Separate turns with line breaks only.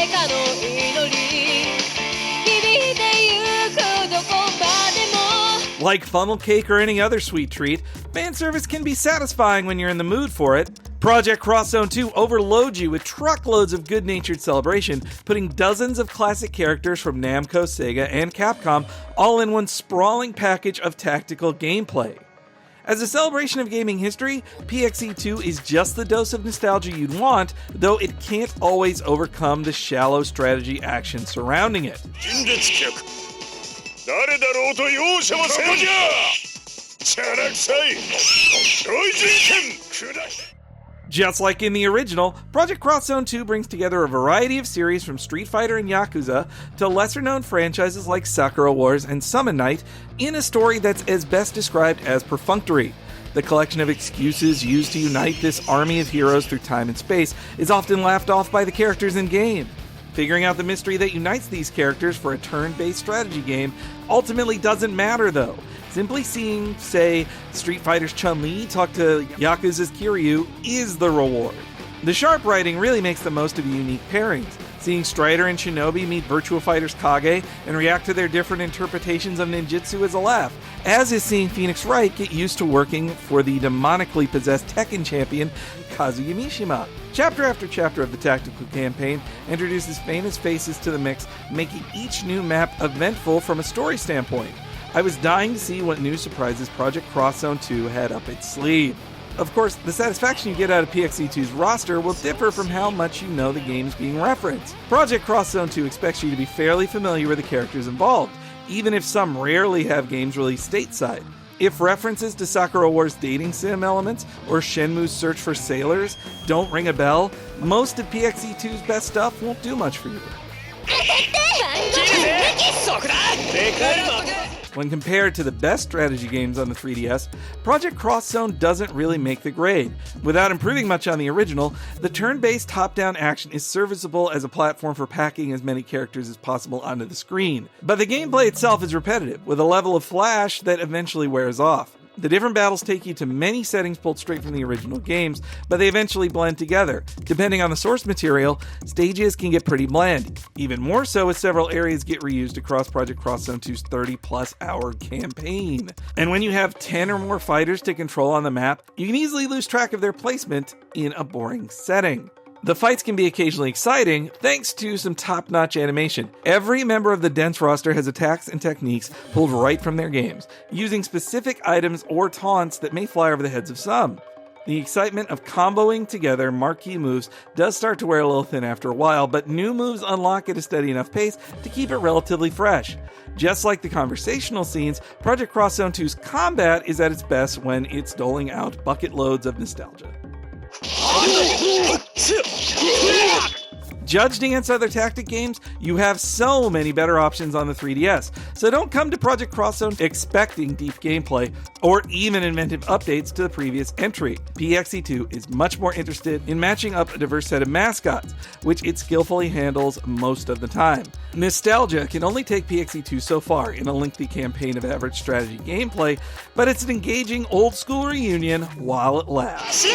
かの祈り響いてゆくどこまでも
Like funnel cake or any other sweet treat, fan service can be satisfying when you're in the mood for it. Project Cross Zone 2 overloads you with truckloads of good-natured celebration, putting dozens of classic characters from Namco, Sega, and Capcom all in one sprawling package of tactical gameplay. As a celebration of gaming history, PXE2 is just the dose of nostalgia you'd want, though it can't always overcome the shallow strategy action surrounding it. Just like in the original, Project Cross Zone 2 brings together a variety of series from Street Fighter and Yakuza to lesser-known franchises like Sakura Wars and Summon Night in a story that's as best described as perfunctory. The collection of excuses used to unite this army of heroes through time and space is often laughed off by the characters in-game. Figuring out the mystery that unites these characters for a turn-based strategy game ultimately doesn't matter, though. Simply seeing, say, Street Fighter's Chun-Li talk to Yakuza's Kiryu is the reward. The sharp writing really makes the most of the unique pairings. Seeing Strider and Shinobi meet Virtua Fighter's Kage and react to their different interpretations of ninjutsu is a laugh, as is seeing Phoenix Wright get used to working for the demonically possessed Tekken champion Kazuya Mishima. Chapter after chapter of the tactical campaign introduces famous faces to the mix, making each new map eventful from a story standpoint. I was dying to see what new surprises Project Cross Zone 2 had up its sleeve. Of course, the satisfaction you get out of PXE2's roster will differ from how much you know the games being referenced. Project Cross Zone 2 expects you to be fairly familiar with the characters involved, even if some rarely have games released stateside. If references to Sakura Wars' dating sim elements or Shenmue's search for sailors don't ring a bell, most of PXE2's best stuff won't do much for you. When compared to the best strategy games on the 3DS, Project Cross Zone doesn't really make the grade. Without improving much on the original, the turn-based top-down action is serviceable as a platform for packing as many characters as possible onto the screen. But the gameplay itself is repetitive, with a level of flash that eventually wears off. The different battles take you to many settings pulled straight from the original games, but they eventually blend together. Depending on the source material, stages can get pretty bland. Even more so as several areas get reused across Project Cross Zone 2's 30-plus hour campaign. And when you have 10 or more fighters to control on the map, you can easily lose track of their placement in a boring setting. The fights can be occasionally exciting, thanks to some top-notch animation. Every member of the dense roster has attacks and techniques pulled right from their games, using specific items or taunts that may fly over the heads of some. The excitement of comboing together marquee moves does start to wear a little thin after a while, but new moves unlock at a steady enough pace to keep it relatively fresh. Just like the conversational scenes, Project Cross Zone 2's combat is at its best when it's doling out bucket loads of nostalgia. Judged against other tactic games, you have so many better options on the 3DS, so don't come to Project Cross Zone expecting deep gameplay or even inventive updates to the previous entry. PXE2 is much more interested in matching up a diverse set of mascots, which it skillfully handles most of the time. Nostalgia can only take PXE2 so far in a lengthy campaign of average strategy gameplay, but it's an engaging old-school reunion while it lasts.